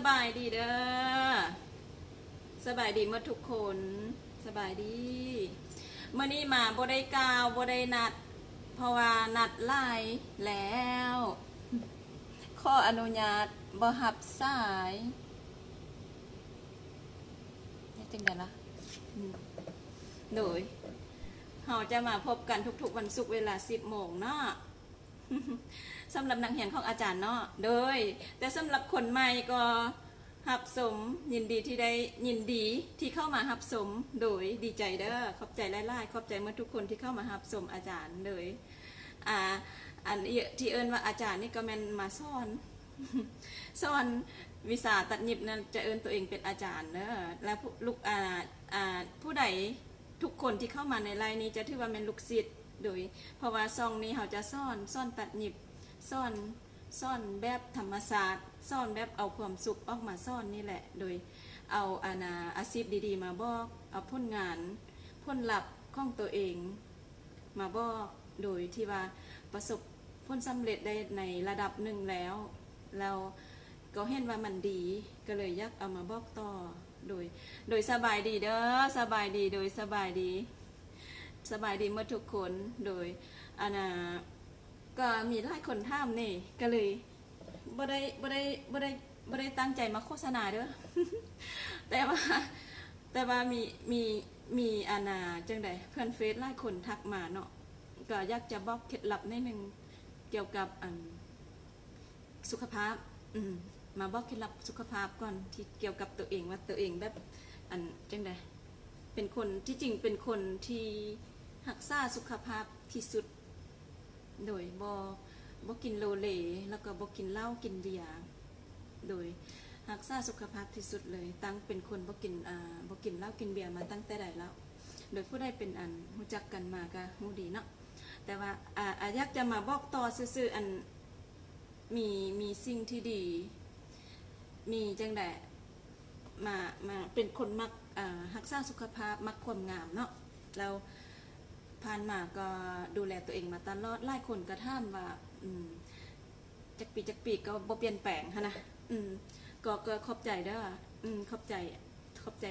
บายดีเด้อสบายดีเมื่อทุกคนสบายดีเมื่อนี้มาบ่ได้กาวบ่ได้นัดเพราะว่านัดไล่แล้วข้ออนุญาตบ่หับสายนี่จังได๋ล่ะโดยเราจะมาพบกันทุกๆวันศุกร์เวลา 10 โมงเนาะสำหรับนักเรียนของอาจารย์เนาะโดยแต่สำหรับคนใหม่ก็หับสมยินดีที่ได้ยินดีที่เข้ามาหับสมโดยดีใจเด้อขอบใจหลายๆขอบใจเมื่อทุกคนที่เข้ามาหับสมอาจารย์เลยอันที่เอิ้นว่าอาจารย์นี่ก็แม่นมาสอนสอนวิชาตัดหยิบนั้นจะเอิ้นตัวเองเป็นอาจารย์เด้อแล้วลูกผู้ใดทุกคนที่เข้ามาในไลน์นี้จะถือว่าเป็นลูกศิษย์โดยเพราะว่าซองนี้เขาจะสอนตัดหยิบสอนแบบธรรมศาสตร์สอนแบบเอาความสุขออกมาสอนนี่แหละโดยเอาอาชีพดีๆมาบอกเอาผลงานผลลัพธ์ของตัวเองมาบอกโดยที่ว่าประสบผลสำเร็จได้ในระดับหนึ่งแล้วเราก็เห็นว่ามันดีก็เลยอยากเอามาบอกต่อโดยสบายดีเด้อสบายดีโดยสบายดีเมื่อทุกคนโดยก็มีหลายคนถามนี่ก็เลยบ่ได้ตั้งใจมาโฆษณาเด้อ แต่ว่ามีจังใดเพื่อนเฟซหลายคนทักมาเนาะก็อยากจะบอกเคล็ดลับนิดนึงเกี่ยวกับสุขภาพมาบอกเคล็ดลับสุขภาพก่อนที่เกี่ยวกับตัวเองว่าตัวเองแบบจังใดเป็นคนที่จริงเป็นคนที่รักษาสุขภาพที่สุดโดยบ่กินโลเลแล้วก็บ่กินเหล้ากินเบียร์โดยรักษาสุขภาพที่สุดเลยตั้งเป็นคนบ่กินเหล้ากินเบียร์มาตั้งแต่ใดแล้วโดยผู้ใดเป็นรู้จักกันมาก็รู้ดีเนาะแต่ว่าอยากจะมาบอกต่อซื่อๆมีสิ่งที่ดีมีจังได๋มาเป็นคนมักรักษาสุขภาพมักความงามเนาะแล้วผ่านมาก็ดูแลตัวเองมาตลอดหลายคนก็ถามว่าจักปีก็บ่เปลี่ยนแปลงหั่นนะก็ขอบใจเด้อขอบใจ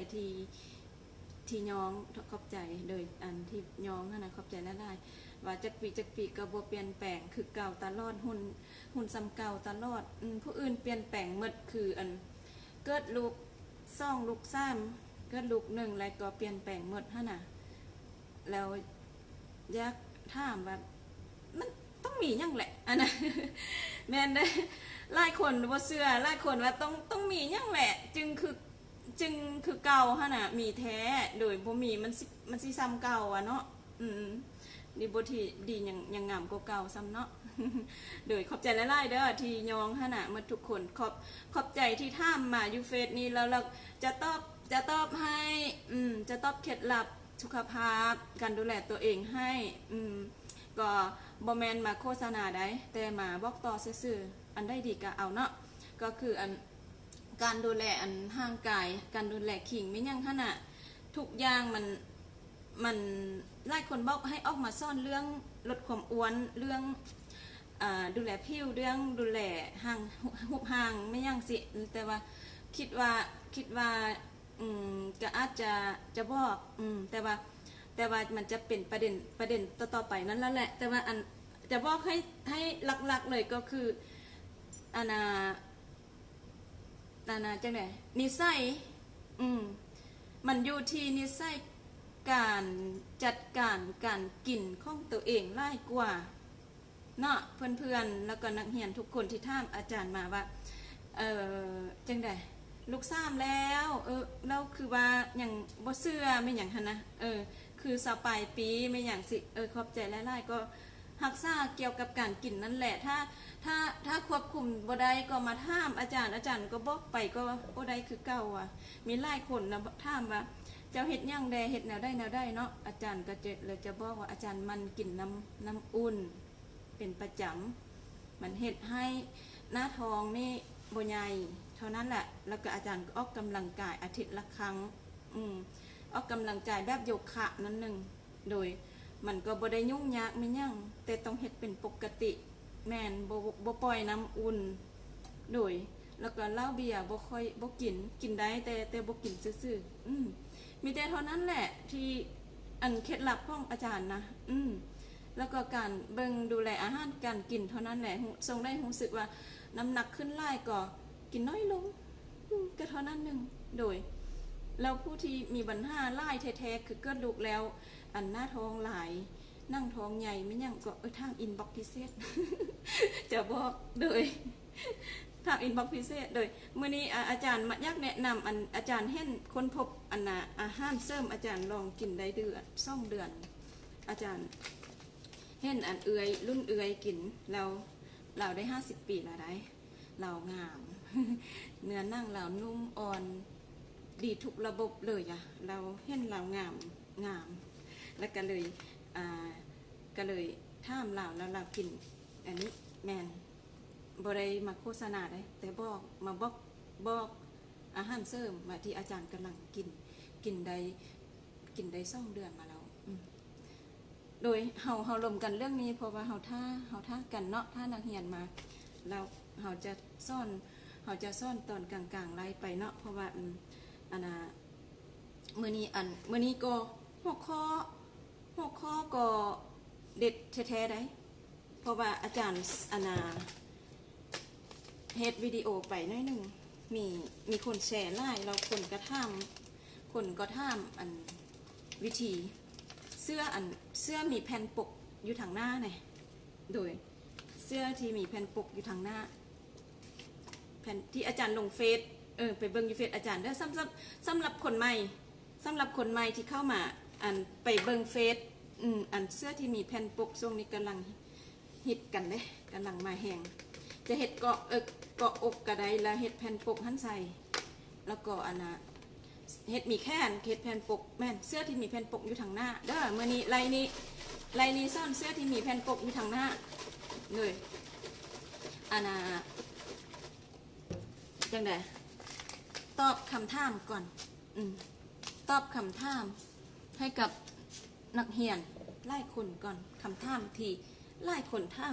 ที่น้องขอบใจโดยที่น้องหั่นนะขอบใจหลายๆว่าจักปีก็บ่เปลี่ยนแปลงคือเก่าตลอดหุ่นซ้ำเก่าตลอดผู้อื่นเปลี่ยนแปลงหมดคือเกิดลูก2ลูก3เกิดลูก1แล้วก็เปลี่ยนแปลงหมดหั่นน่ะแล้วอยากถามว่ามันต้องมีอย่างแหละนะแม่นได้หลายคนบ่เชื่อหลายคนว่าต้องมีอย่างแหละจึงคือเก่าหั่นน่ะมีแท้โดยบ่มีมันสิซ้ำเก่าอ่ะเนาะดีบ่ที่ดียังงามกว่าเก่าซ้ำเนาะโดยขอบใจหลายๆเด้อที่ยองหั่นน่ะมาทุกคนขอบใจที่ถามมาอยู่เฟซนี้แล้วเราจะตอบให้จะตอบเคล็ดลับสุขภาพการดูแลตัวเองให้ก็บ่แม่นมาโฆษณาได้แต่มาบอกต่อซื่อๆอันได้ดีก็เอาเนาะก็คือการดูแลร่างกายการดูแลขิงไม่ยั่งขนาดทุกอย่างมันหลายคนบอกให้ออกมาซ่อนเรื่องลดความอ้วนเรื่องดูแลผิวเรื่องดูแลหุบห่างไม่ยั่งสิแต่ว่าคิดว่าก็อาจจะบอกแต่ว่ามันจะเป็นประเด็นต่อไปนั่นแล้วแหละแต่ว่าจะบอกให้หลักๆเลยก็คือจังได๋นิสัยมันอยู่ที่นิสัยการจัดการการกินของตัวเองหลายกว่าเนาะเพื่อนๆแล้วก็นักเรียนทุกคนที่ถามอาจารย์มาว่าจังได๋ลูก3แล้วแล้วคือว่าอย่างบ่เชื่อไม่หยังหั่นนะคือสปายปีไม่หยังสิขอบใจหลายๆก็รักษาเกี่ยวกับการกินนั่นแหละถ้าควบคุมบ่ได้ก็มาถามอาจารย์ก็บอกไปก็บ่ได้คือเก่าอ่ะมีหลายคนนะถามว่าเจ้าเฮ็ดหยังแดเฮ็ดแนวได้เนาะอาจารย์ก็จะบอกว่าอาจารย์มันกินน้ำอุ่นเป็นประจำมันเฮ็ดให้หน้าท้องนี่บ่ใหญ่เท่านั้นแหละแล้วก็อาจารย์ก็ออกกำลังกายอาทิตย์ละครั้งออกกำลังกายแบบโยคะนั่นนึงโดยมันก็บ่ได้ยุ่งยากไม่ยั่งแต่ต้องเฮ็ดเป็นปกติแม่นบ่ปล่อยน้ำอุ่นโดย แล้วก็เหล้าเบียร์บ่ค่อยบ่กินได้แต่บ่กินซื่อๆมีแต่เท่านั้นแหละที่อันเคล็ดลับของอาจารย์นะแล้วก็การเบิ่งดูแลอาหารการกินเท่านั้นแหละทรงได้รู้สึกว่าน้ำหนักขึ้นหลายก็กินน้อยลงก็เท่านั้นนึงโดยแล้วผู้ที่มีปัญหาหลายแท้ๆคือเกิดลูกแล้วอันหน้าท้องหลายนั่งท้องใหญ่ไม่ยังก็ทางอินบ็อกซ์พิเศษ จะบอกโดยทางอินบ็อกซ์พิเศษโดยมื้อนี้อาจารย์มาอยากแนะนำอันอาจารย์เห็นค้นพบอันน่ะอาหารเสริมอาจารย์ลองกินได้เดือน2 เดือนอาจารย์เห็นอันรุ่นเอื้อยกินแล้วเราได้50 ปีแล้วได้เรางาม เนื้อนั่งเรานุ่มอ่อนดีทุกระบบเลยอะเราเห็นเรางามแล้วก็เลยท่ามเราแล้วเรากินอันนี้แมนบริมาโฆษณาได้แต่บอกอาหารเสริมมาที่อาจารย์กำลังกินได้2 เดือนมาแล้วโดยเฮาลมกันเรื่องนี้เพราะว่าเฮาท่ากันเนาะท่านักเรียนมาแล้วเฮาจะซ่อนตอนกลางๆไล่ไปเนาะเพราะว่าอันน่ะมื้อนี้ก็หัวข้อก็เด็ดแท้ๆได้เพราะว่าอาจารย์อันน่ะเฮ็ดวิดีโอไปหน่อยนึงมีคนแชร์ไลน์เราคนก็ถามอันวิธีเสื้อมีแผ่นปกอยู่ทางหน้าไงโดยเสื้อที่มีแผ่นปกอยู่ทางหน้าแผ่นที่อาจารย์ลงเฟซไปเบิ่งอยู่เฟซอาจารย์เด้อสำหรับคนใหม่ที่เข้ามาอันไปเบิ่งเฟซอันเสื้อที่มีแผ่นปกช่วงนี้กำลังฮิตกันเด้กำลังมาแหงจะเฮ็ดเกาะอกกระไดแล้วเฮ็ดแผ่นปกหั่นใส่แล้วก็อันน่ะเฮ็ดมีแค่เฮ็ดแผ่นปกแม่นเสื้อที่มีแผ่นปกอยู่ทางหน้าเด้อมื้อนี้ไลนี้ซ่อนเสื้อที่มีแผ่นปกอยู่ทางหน้าเลยอันน่ะจังได๋ตอบคำถามก่อนตอบคำถามให้กับนักเรียนหลายคนก่อนคำถามที่หลายคนถา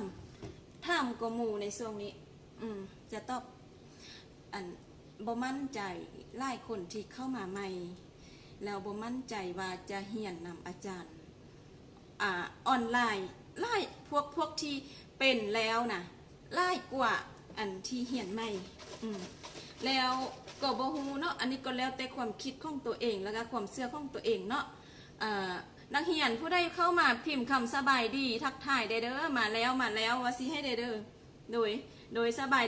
มก็หมู่ในช่วงนี้จะตอบอันบ่มั่นใจหลายคนที่เข้ามาใหม่แล้วบ่มั่นใจว่าจะเรียนนำอาจารย์ออนไลน์หลายพวกที่เป็นแล้วนะหลายกว่าอันที่เรียนใหม่แล้วก็บ่ฮู้เนาะอันนี้ก็แล้วแต่ความคิดของตัวเองแล้วก็ความเชื่อของตัวเองเนาะนักเรียนผู้ใดเข้ามาพิมพ์คำสบายดีทักทายได้เด้อมาแล้วว่าสิให้ได้เด้อโดยสบาย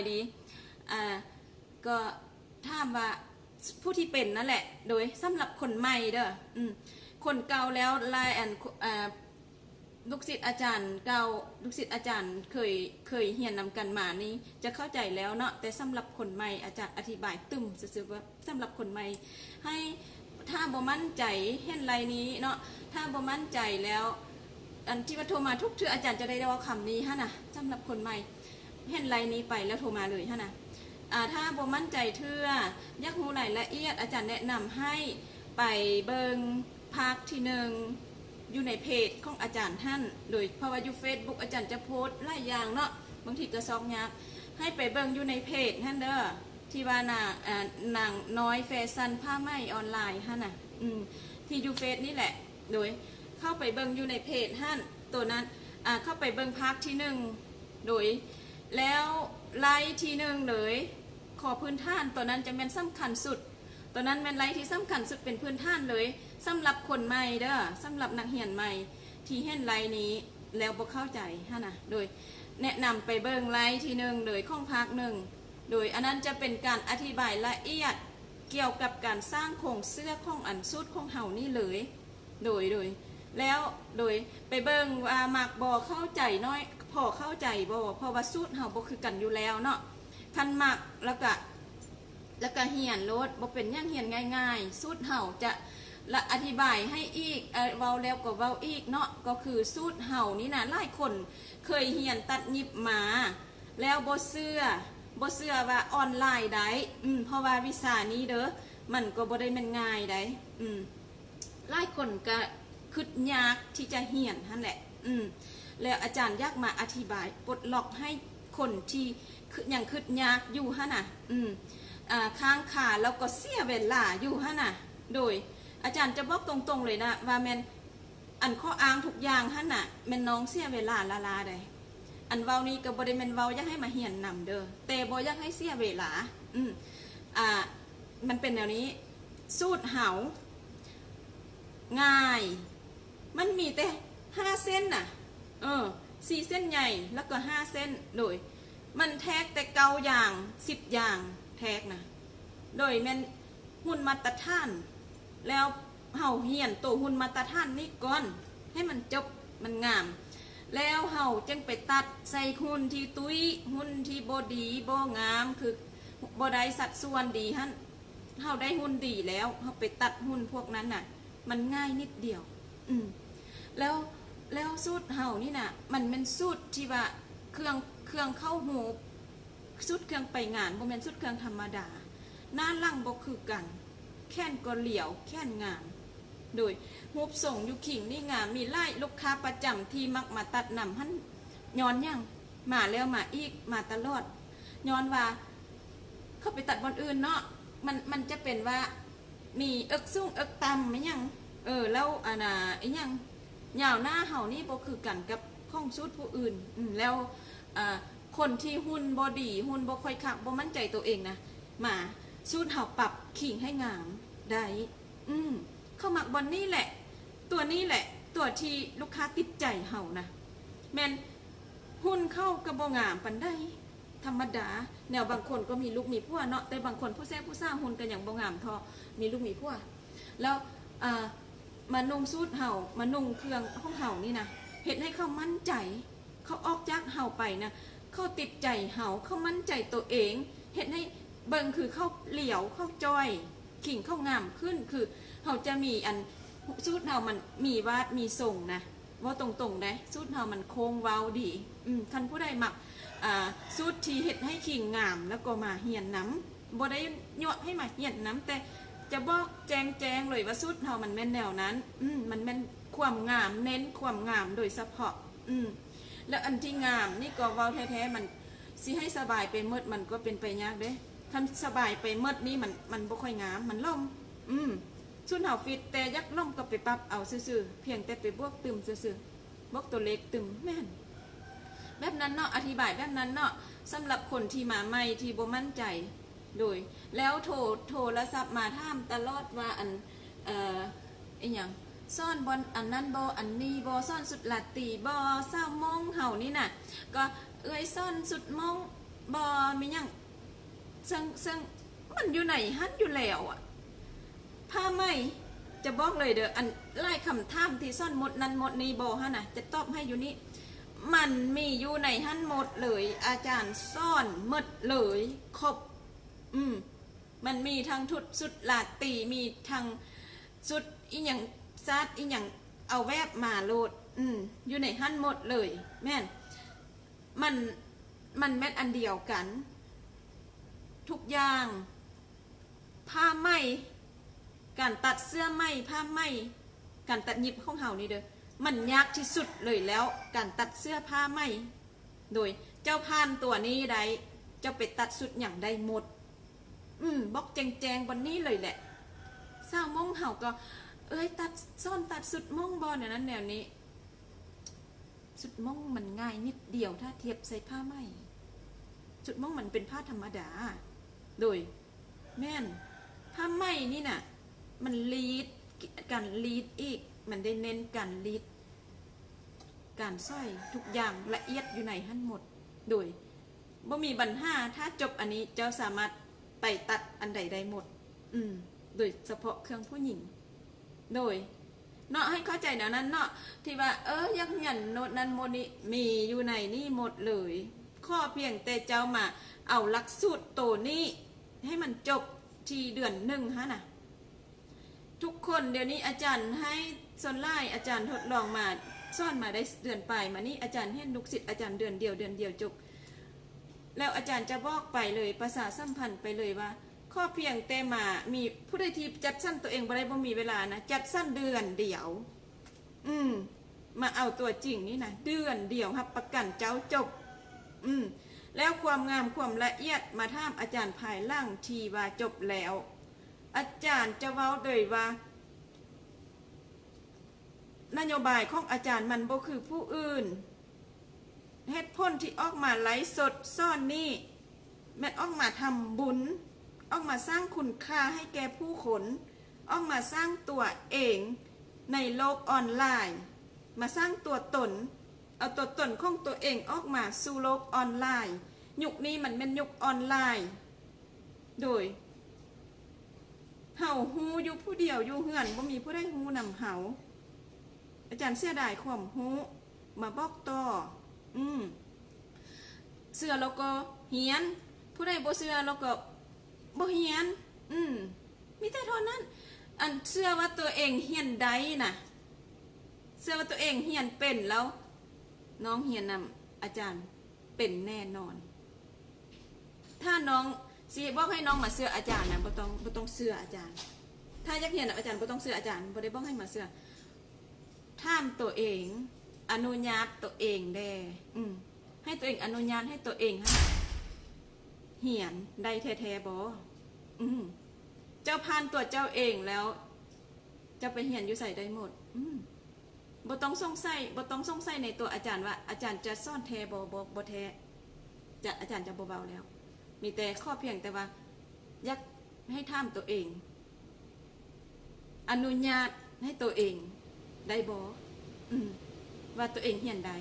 ดีก็ถามว่าผู้ที่เป็นนั่นแหละโดยสำหรับคนใหม่เด้อคนเก่าแล้วลายลูกศิษย์อาจารย์เก่าลูกศิษย์อาจารย์เคยเรียนนำกันมานี่จะเข้าใจแล้วเนาะแต่สำหรับคนใหม่อาจารย์อธิบายตึมซื่อๆว่าสำหรับคนใหม่ให้ถ้าบ่มั่นใจเห็นไรนี้เนาะถ้าบ่มั่นใจแล้วอันที่ว่าโทรมาทุกเทื่ออาจารย์จะได้ว่าคำนี้ฮะนะสำหรับคนใหม่เห็นไรนี้ไปแล้วโทรมาเลยฮะนะถ้าบ่มั่นใจเทื่ออยากรู้รายละเอียดอาจารย์แนะนำให้ไปเบิงภาคที่1อยู่ในเพจของอาจารย์ท่านโดยเพราะว่าอยู่ Facebook อาจารย์จะโพสต์หลายอย่างเนาะบางทีก็ซอกยากให้ไปเบิงอยู่ในเพจท่านเด้อที่ว่านางน้อยแฟชั่นผ้าไหมออนไลน์ฮะน่ะที่อยู่เฟซนี่แหละโดยเข้าไปเบิงอยู่ในเพจท่านตัวนั้นเข้าไปเบิงภาคที่1โดยแล้วไลฟ์ที่1เลยขอพื้นฐานตัวนั้นจะเป็นสำคัญสุดตัวนั้นเป็นไลฟ์ที่สำคัญสุดเป็นพื้นฐานเลยสำหรับคนใหม่เด้อสำหรับนักเรียนใหม่ที่เห็นไลฟ์นี้แล้วบ่เข้าใจฮะนะโดยแนะนำไปเบิงไลฟ์ที่1เลยของภาค1โดยอันนั้นจะเป็นการอธิบายละเอียดเกี่ยวกับการสร้างโครงเสื้อของอันสุดของเฮานี่เลยโดยแล้วโดยไปเบิงว่ามักบ่เข้าใจน้อยพอเข้าใจบ่เพราะว่าสูตรเฮาบ่คือกันอยู่แล้วเนาะคันมักแล้วก็เรียนโลดบ่เป็นหยังเรียนง่ายๆสูตรเฮาจะละอธิบายให้อีกเว้าแล้วก็เว้าอีกเนาะก็คือสูตรเฮานี่นะหลายคนเคยเรียนตัดยิบมาแล้วบ่เชื่อว่าออนไลน์ได้เพราะว่าวิชานี้เด้อมันก็บ่ได้แม่นง่ายได้หลายคนก็คิดยากที่จะเรียนนั่นแหละแล้วอาจารย์อยากมาอธิบายปลดล็อกให้ คนที่คือยังคืดยากอยู่ฮะน่ะค้างคาแล้วก็เสียเวลาอยู่ฮะน่ะโดยอาจารย์จะบอกตรงๆเลยนะว่าแมนอันข้ออ้างทุกอย่างฮะน่ะแมนน้องเสียเวลาลาได้อันเว้านี้ก็บ่ได้แมนเว้าอยากให้มาเหียนนำเด้อแต่บ่อยากให้เสียเวลามันเป็นแนวนี้สูตรเหาง่ายมันมีแต่5เส้นน่ะ4เส้นใหญ่แล้วก็5เส้นโดยมันแทกแต่เกาอย่าง10อย่างแทกนะโดยแม่นหุ่นมาตรฐานแล้วเฮาเหียนตัวหุ่นมาตรฐานนี่ก่อนให้มันจบมันงามแล้วเฮาจึงไปตัดใส่หุ่นที่ตุ้ยหุ่นที่บ่ดีบ่งามคือบ่ได้สัดส่วนดีหั่นเฮาได้หุ่นดีแล้วเฮาไปตัดหุ่นพวกนั้นน่ะมันง่ายนิดเดียวแล้วสูตรเฮานี่น่ะมันเป็นสูตรที่ว่าเครื่องเข้าหูสูตรเครื่องไปงานบ่แม่นสูตรเครื่องธรรมดาหน้าลั่งบ่คือกันแค่นก็เหลียวแค่นงามโดยรูปส่งอยู่ขิงนี่งามมีไล่ลูกค้าประจำที่มักมาตัดนำหั่นย้อนยังมาแล้วมาอีกมาตลอดย้อนว่าเข้าไปตัดบอนอื่นเนาะมันจะเป็นว่ามีเอิกสูงเอิกต่ำมั้ยยังแล้วไอ้ยังยาวหน้าเฮานี่บ่คือกันกับข้องสูตรผู้อื่นแล้วคนที่หุ่นบ่ดีหุ่นบ่ค่อยคักบ่มั่นใจตัวเองนะมาสูตรเฮาปรับขิงให้งามได้เข้ามักบอนนี่แหละตัวนี้แหละตัวที่ลูกค้าติดใจเฮานะแม่นหุ่นเข้ากับบ่งามปานใดธรรมดาแนวบางคนก็มีลูกมีผัวเนาะแต่บางคนผู้แซ่ผู้ซ่าหุ่นกันอย่างบ่งามทอมีลูกมีผัวแล้วมานุ่งสูทเห่ามานุ่งเครื่องของเห่านี่นะเห็นให้เขามั่นใจเขาออกจากเห่าไปนะเขาติดใจเห่าเขามั่นใจตัวเองเห็นให้เบิ่งคือเขาเหลียวเขาจอยขิงเขางามขึ้นคือเห่าจะมีอันสูทเห่ามันมีวาดมีทรงนะว่าตรงๆได้สูทเห่ามันโค้งเว้าดีคันผู้ใดมักสูตรที่เห็ดให้ขิงงามแล้วก็มาเหียนน้ำบ่ได้ยั่วให้มาเหียนน้ำแต่จะบอกแจงเลยว่าสูตรเฮามันแม่นแนวนั้นมันแม่นความงามเน้นความงามโดยเฉพาะแล้วอันที่งามนี่ก็เว้าแท้ๆมันสิให้สบายไปหมดมันก็เป็นไปยากเด้คันสบายไปหมดนี่มันบ่ค่อยงามมันล่มสูตรเฮาฟิตแต่ยักล่มก็ไปปรับเอาซื่อๆเพียงแต่ไปบวกตึมซื่อๆบวกตัวเล็กตึมแม่นแบบนั้นเนาะอธิบายแบบนั้นเนาะสำหรับคนที่มาใหม่ที่บ่มั่นใจโดยแล้วโทรศัพท์มาถามตลอดว่าอันอีหยังซ่อนบอลอันนั้นบ่อันนี้บ่ซ่อนสุดลาตีบ่20 โมงเฮานี่น่ะก็ซ่อนสุดโมงบ่มีหยังซึ่งมันอยู่ไหนฮั่นอยู่แล้วอ่ะผ้าไหมจะบอกเลยเด้ออันไล่คำถามที่ซ่อนหมดนั้นหมดนี้บ่ฮะน่ะจะตอบให้อยู่นี่มันมีอยู่ในหั่นหมดเลยอาจารย์ซ่อนหมดเลยครบมันมีทั้งทุดสุดลาตีมีทั้งสุดอีหยังซัดอีหยังเอาแวบมาโลดอยู่ในหั่นหมดเลยแม่นมันแม่นอันเดียวกันทุกอย่างผ้าไหมการตัดเสื้อไหมผ้าไหมการตัดหยิบของเฮานี่เด้อมันยากที่สุดเลยแล้วการตัดเสื้อผ้าไหมโดยเจ้าพานตัวนี้ได้เจ้าไปตัดสุดอย่างได้หมดบอกแจงบนนี้เลยแหละ20 โมงเฮาก็ตัดซ่อนตัดสุดมงบอลเนี่ยนั้นแนวนี้สุดมงมันง่ายนิดเดียวถ้าเทียบใส่ผ้าไหมสุดมงมันเป็นผ้าธรรมดาโดยแม่นผ้าไหมนี่น่ะมันลีดการลีดอีกมันได้เน้นการลีดการสร้อยทุกอย่างละเอียดอยู่ในหั่นหมดโดยบ่มีปัญหาถ้าจบอันนี้เจ้าสามารถไปตัดอันใดได้หมดโดยเฉพาะเครื่องผู้หญิงโดยเนาะให้เข้าใจแนวนั้นเนาะที่ว่ายักษ์หยันโนดนั้นโมนี้มีอยู่ในนี่หมดเลยข้อเพียงแต่เจ้ามาเอาหลักสูตรโตนี้ให้มันจบที่เดือน1ฮะน่ะทุกคนเดี๋ยวนี้อาจารย์ให้ส่วนไล่อาจารย์ทดลองมาซ่อนมาได้เดือนปลายมานี่อาจารย์ให้ลูกศิษย์อาจารย์เดือนเดียวจบแล้วอาจารย์จะบอกไปเลยภาษาสัมพันธ์ไปเลยว่าข้อเพียงแต่มามีผู้ใดที่จัดสั้นตัวเองบ่ได้บ่มีเวลานะจัดสั้นเดือนเดียวมาเอาตัวจริงนี่นะเดือนเดียวครับประกันเจ้าจบ แล้วความงามความละเอียดมาถามอาจารย์ภายหลังทีว่าจบแล้วอาจารย์จะเว้าเลยว่านโยบายของอาจารย์มันบ่คือผู้อื่นเหตุผลที่ออกมาไลฟ์สดซ่อนนี่แม่นออกมาทำบุญออกมาสร้างคุณค่าให้แก่ผู้คนออกมาสร้างตัวเองในโลกออนไลน์มาสร้างตัวตนเอาตัวตนของตัวเองออกมาสู่โลกออนไลน์ยุคนี้มันเป็นยุคออนไลน์โดยเห่าฮูอยู่ผู้เดียวอยู่เหือนบ่มีผู้ใดฮูนำเห่าอาจารย์เสียดายความฮูมาบอกต่อเสื้อแล้วก็เหียนผู้ใดบ่เสื้อแล้วก็บ่เหียนมีแต่เท่านั้นอันเชื่อว่าตัวเองเหียนได้น่ะเชื่อว่าตัวเองเหียนเป็นแล้วน้องเหียนนำอาจารย์เป็นแน่นอนถ้าน้องสิบอกให้น้องมาเชื่ออาจารย์น่ะบ่ต้องเชื่ออาจารย์ถ้าอยากเหียนอาจารย์บ่ต้องเชื่ออาจารย์บ่ได้บอกให้มาเชื่อถามตัวเองอนุญาตตัวเองแด่ให้ตัวเองอนุญาตให้ตัวเองเหียนได้แท้ๆบ่เจ้าพานตัวเจ้าเองแล้วจะไปเหียนอยู่ใส่ได้หมดบ่ต้องสงสัยในตัวอาจารย์ว่าอาจารย์จะซ่อนแท้บ่แท้จะอาจารย์จะเบาๆแล้วมีแต่ข้อเพียงแต่ว่าอยากให้ถามตัวเองอนุญาตให้ตัวเองได้บ่ว่าตัวเองเหียนได้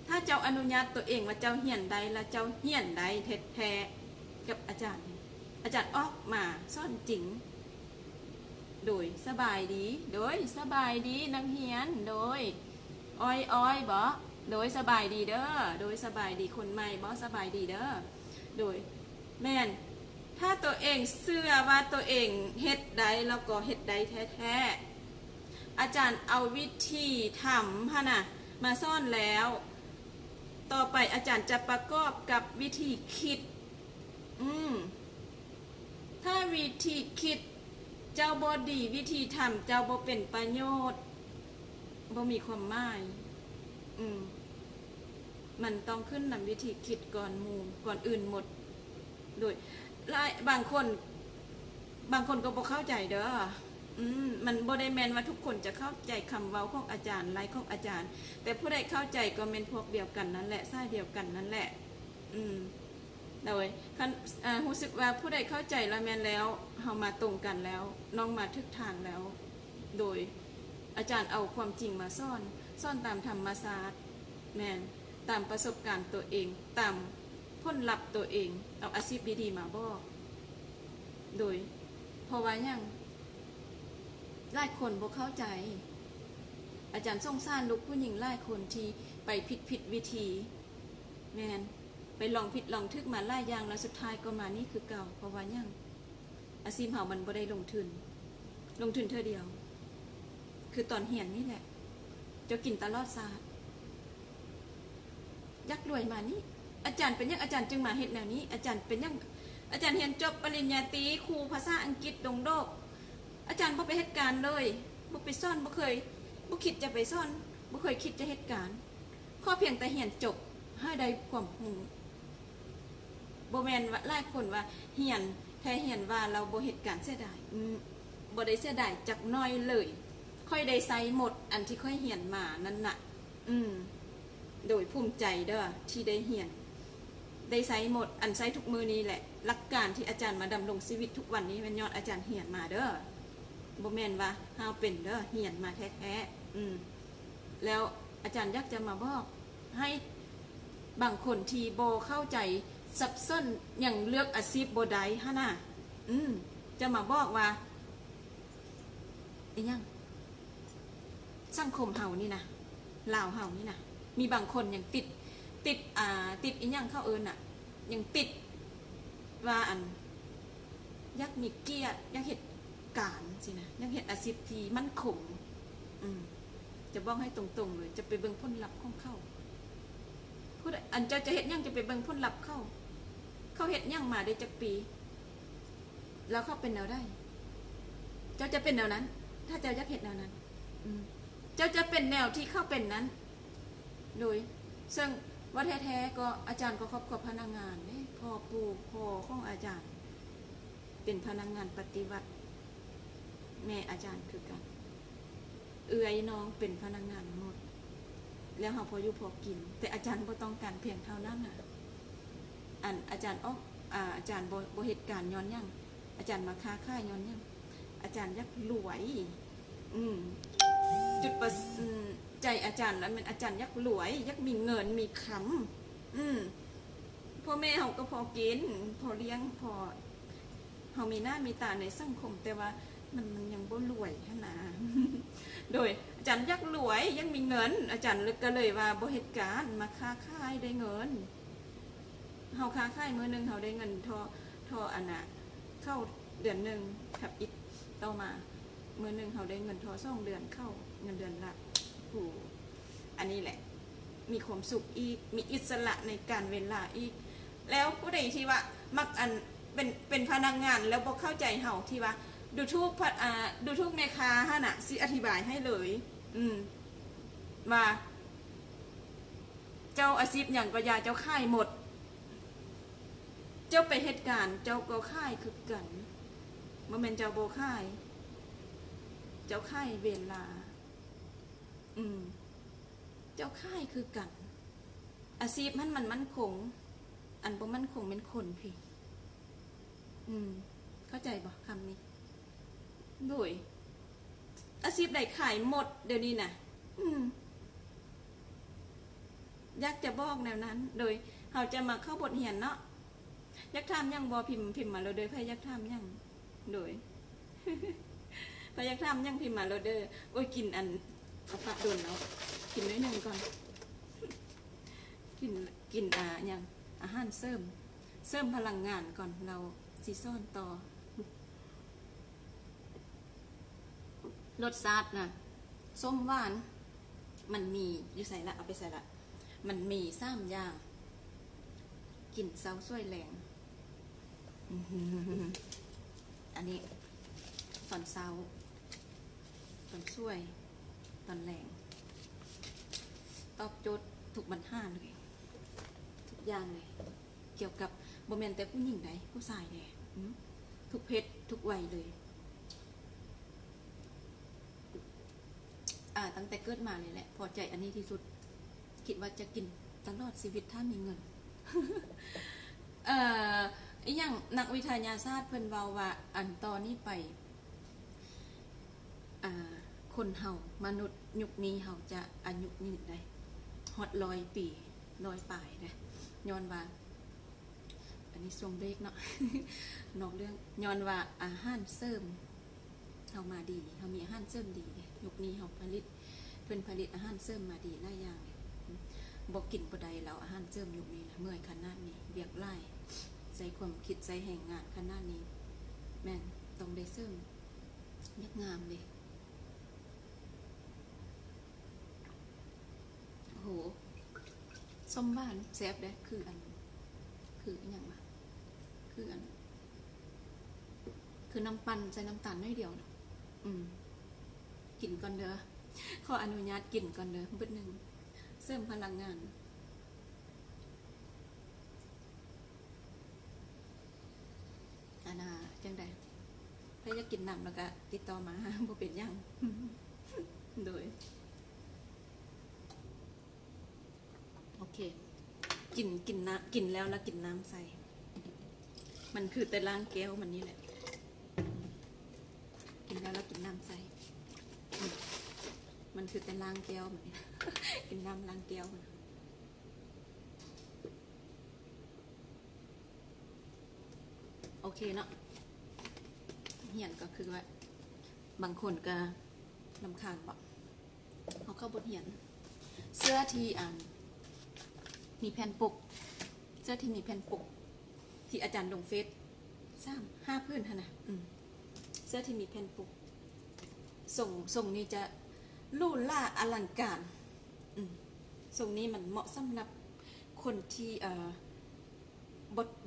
ถ้าเจ้าอนุญาตตัวเองว่าเจ้าเหียนได้แล้วเจ้าเหียนได้แท้ๆกับอาจารย์ออกมาซ่อนจริงโดยสบายดีนักเรียนโดยอ้อยบ่โดยสบายดีเด้อโดยสบายดีคนใหม่บ่สบายดีเด้อโดยแม่นถ้าตัวเองเชื่อว่าตัวเองเฮ็ดได้แล้วก็เฮ็ดได้แท้ๆอาจารย์เอาวิธีทำหั่นน่ะมาซ่อนแล้วต่อไปอาจารย์จะประกอบกับวิธีคิดถ้าวิธีคิดเจ้าบ่ดีวิธีทำเจ้าบ่เป็นประโยชน์บ่มีความหมายมันต้องขึ้นนำวิธีคิดก่อนหมู่ก่อนอื่นหมดโดยบางคนก็บ่เข้าใจเด้อมันบ่ได้แม่นว่าทุกคนจะเข้าใจคำเว้าของอาจารย์ไลฟ์ของอาจารย์แต่ผู้ใดเข้าใจก็เป็นพวกเดียวกันนั่นแหละสายเดียวกันนั่นแหละโดยรู้สึกว่าผู้ใดเข้าใจแล้วแม่นแล้วเฮามาตรงกันแล้วน้องมาทึกทางแล้วโดยอาจารย์เอาความจริงมาซ่อนตามธรรมศาสตร์แม่นตามประสบการณ์ตัวเองตามผลลัพธ์ตัวเองเอาอาชีพดีๆมาบอกโดยเพราะว่ายังหลายคนบ่เข้าใจอาจารย์สงสารลูกผู้หญิงหลายคนที่ไปผิดวิธีแม่นไปลองผิดลองทึกมาหลายอย่างแล้วสุดท้ายก็มานี่คือเก่าเพราะว่ายังอาชีพเฮามันบ่ได้ลงทุนเท่าเดียวคือตอนเหียนนี่แหละจะกินตลอดศาสตร์ยักรวยมานี่อาจารย์เป็นยังอาจารย์จึงมาเฮ็ดแนวนี้อาจารย์เป็นยังอาจารย์เรียนจบปริญญาตรีครูภาษาอังกฤษดงโดกอาจารย์บ่ไปเฮ็ดการเลยบ่ไปซ่อนบ่คิดจะไปซ่อนบ่เคยคิดจะเฮ็ดการข้อเพียงแต่เรียนจบให้ได้ความรู้บ่แม่นว่าหลายคนว่าเรียนแท้เรียนว่าเราบ่เฮ็ดการเสียดายบ่ได้เสียดายจักน้อยเลยค่อยได้ใช้หมดอันที่ค่อยเรียนมานั่นน่ะโดยภูมิใจเด้อที่ได้เรียนได้ใช้หมดอันใช้ทุกมือนี้แหละหลักการที่อาจารย์มาดำรงชีวิตทุกวันนี้มันยอดอาจารย์เรียนมาเด้อบ่แม่นว่าเฮาเป็นเด้อเรียนมาแท้ๆแล้วอาจารย์อยากจะมาบอกให้บางคนที่บ่เข้าใจสับสนอย่างเลือกอาชีพบ่ได้หั่นน่ะจะมาบอกว่าอีหยังสังคมเฮานี่นะลาวเฮานี่นะมีบางคนยังติดอีหยังเข้าเอิ้นน่ะยังติดว่าอันอยากมีเกียรติอยากเฮ็ดการสินะอยากเฮ็ดอาชีพที่มั่นคงจะบอกให้ตรงๆเลยจะไปเบิ่งผลลัพธ์ของเขาผู้ใดอันเจ้าจะเฮ็ดหยังจะไปเบิ่งผลลัพธ์เขาเฮ็ดหยังมาได้จักปีแล้วเขาเป็นแนวได้เจ้าจะเป็นแนวนั้นถ้าเจ้าอยากเฮ็ดแนวนั้น เจ้าจะเป็นแนวที่เข้าเป็นนั้นโดยซึ่ง ว่าแท้ๆก็อาจารย์ก็ครอบครัวพนักงานเนี่ยพ่อปู่พ่อของอาจารย์เป็นพนักงานปฏิวัติแม่อาจารย์คือกันเอื้อยน้องเป็นพนักงานหมดแล้วเขาพออยู่พอกินแต่อาจารย์บ่ต้องการเพียงเท่านั้นน่ะอาจารย์อาจารย์บ่เหตุการณ์ย้อนยังอาจารย์มาค้าขายย้อนยังอาจารย์ยักรวยจุดประใจอาจารย์แล้วมันอาจารย์ยักรวยยักมีเงินมีคำพ่อแม่เขาก็พอกินพอเลี้ยงพอเขามีหน้ามีตาในสังคมแต่ว่ามันยังบ่รวยขนาด โดยอาจารย์ยักรวยยังมีเงินอาจารย์ก็เลยว่าบ่เหตุการณ์มาค้าขายได้เงินเฮาค้าขายมื้อนึงเฮาได้เงินทออันน่ะเข้าเดือนนึงครับอีกต่อมามื้อนึงเฮาได้เงินทอ2เดือนเข้าเงินเดือนละโหอันนี้แหละมีความสุขอีกมีอิสระในการเวลาอีกแล้วผู้ใดที่ว่ามักอันเป็นพนักงานแล้วบ่เข้าใจเฮาที่ว่าดูทุกแม่ค้าฮะน่ะสิอธิบายให้เลยว่าเจ้าอาชีพอย่างก็ยาเจ้าค่ายหมดเจ้าไปเหตุการณ์เจ้าก็ค่ายคือกันบ่แม่นเจ้าบ่ค่ายเจ้าค่ายเวลาเจ้าค่ายคือกันอาชีพมันมั่นคงอันบ่มั่นคงเป็นคนพี่เข้าใจบ่คำนี้โดยอาชีพใดขายหมดเดี๋ยวนี้นะอยากจะบอกแนวนั้นโดยเขาจะมาเข้าบทเรียนเนาะยักษ์ทำยังบอพิมพ์มาเราเดยพยักษ์ทำยังโดย พยักษ์ทำยังพิมพ์มาเราเดยโอ้ยกินอันกระปะโดนเนาะกินน้อยหนึ่งก่อน กินอย่างอาหารเสริมพลังงานก่อนเราซีซ่อนต่อรสชาตินะส้มหวานมันมีอยู่ใส่ละเอาไปใส่ละมันมี3อย่างกลิ่นเซาช่วยแรงอันนี้ตอนเซาตอนช่วยตอนแรงตอบโจทย์ทุกบรรทัดเลยทุกอย่างเลยเกี่ยวกับบ่แม่นแต่ผู้หญิงใดผู้ชายแดทุกเพศทุกวัยเลยตั้งแต่เกิดมาเลยแหละพอใจอันนี้ที่สุดคิดว่าจะกินตลอดชีวิตถ้ามีเงิน อย่างนักวิทยาศาสตร์เพิ่นเว้าว่าอันตอนนี้ไปคนเฮามนุษย์ยุคนี้เฮาจะอายุยืนได้ฮอด100 ปี100 ปลายได้ย้อนว่าอันนี้ทรงเบรกเนาะ นอกเรื่องย้อนว่าอาหารเสริมเฮามาดีเฮามีอาหารเสริมดียุคนี้เฮาเพิ่นผลิตอาหารเสริมมาดีหลายอย่างบ่กินบ่ได้แล้วอาหารเสริมยุคนี้นะเมื่อยขนาดนี้เบียกไล่ใส่ความคิดใส่แห่งงานขนาดนี้แม่นต้องได้เสริมยักงามเลยโอ้โหส้มบ้านแซ่บเด้คืออันคืออีหยังวะคืออันคือน้ำปั่นใส่น้ำตาลน้อยเดียวนะกินก่อนเด้อขออนุญาตกินก่อนเด้อเบิดนึงเสริมพลังงานจังใดถ้าอยากกินน้ำแล้วก็ติดต่อมาบ่เป็นหยัง โดยโอเคกินน้ำกินแล้วกินน้ำใส่มันคือแต่ล้างแก้วมันนี่แหละกินแล้วกินน้ำใส่มันคือแต่ล้างแก้วมันนี่ กินน้ำล้างแก้วมันโอเคเนาะเหียนก็คือว่าบางคนก็ลำคาญบอกเขาเข้าบทเหียนเสื้อที่มีแผ่นปกเสื้อที่มีแผ่นปกที่อาจารย์ลงเฟซ5 พื้นค่ะนะเสื้อที่มีแผ่นปกส่งนี้จะลู่ล่าอลังการส่งนี้มันเหมาะสำหรับคนที่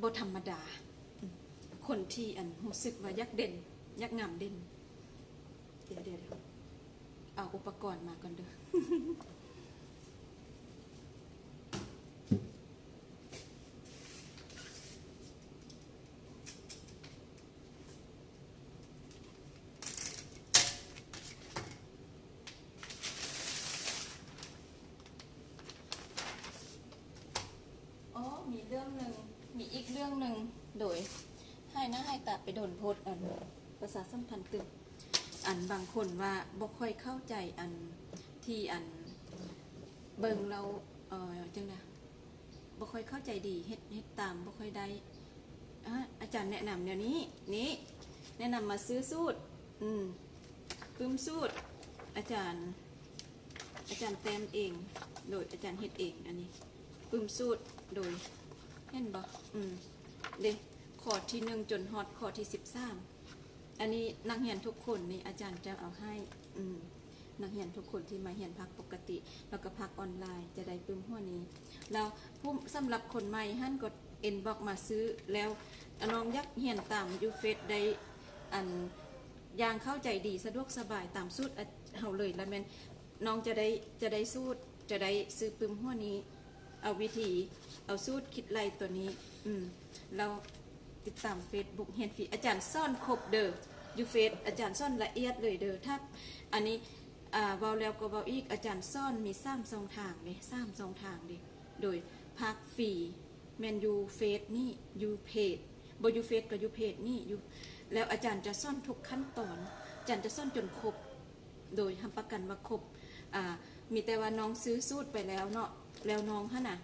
บทธรรมดาคนที่รู้สึกว่ายักเด่นยักงามเด่นเดี๋ยวเอาอุปกรณ์มาก่อนเด้อ เรื่องหนึ่งมีอีกเรื่องหนึ่งโดยให้หน้าให้ตาไปโดนโพสต์อันภาษาสัมพันธ์ตึกอันบางคนว่าบ่ค่อยเข้าใจอันที่อันเบิ่งเราจังได๋บ่ค่อยเข้าใจดีเฮ็ดตามบ่ค่อยได้อาจารย์แนะนำเดี๋ยวนี้แนะนำมาซื้อสูตรปึ้มสูตรอาจารย์แต้มเองโดยอาจารย์เฮ็ดเองอันนี้ปึ้มสูตรโดยเห็นบ่เด้ข้อที่1จนฮอดข้อที่13อันนี้นักเรียนทุกคนนี่อาจารย์จะเอาให้นักเรียนทุกคนที่มาเรียนภาคปกติแล้วก็ภาคออนไลน์จะได้ปึ้มหัวนี้แล้วผู้สำหรับคนใหม่หั่นกดเอ็นบอกมาซื้อแล้วน้องยักเรียนตามอยู่เฟซได้อันอย่างเข้าใจดีสะดวกสบายตามสูตรเฮาเลยแล้วแม่นน้องจะได้สูตรจะได้ซื้อปึ้มหัวนี้เอาวิธีเอาสูตรคิดไล่ตัวนี้เราติดตาม Facebook เรียนฟรีอาจารย์ซ่อนครบเด้ออยู่เฟซอาจารย์ซ่อนละเอียดเลยเด้อถ้าอันนี้เว้าแล้วก็เว้าอีกอาจารย์ซ่อนมี3 2ทางเด้3 2ทางเด้โดยภาคฟรีแม่นอยู่เฟซนี่อยู่เพจบ่อยู่เฟซก็อยู่เพจนี่อยู่แล้วอาจารย์จะซ่อนทุกขั้นตอนอาจารย์จะซ่อนจนครบโดยทำประกันว่าครบมีแต่ว่าน้องซื้อสูตรไปแล้วเนาะแล้วน้องหั่นน่ะ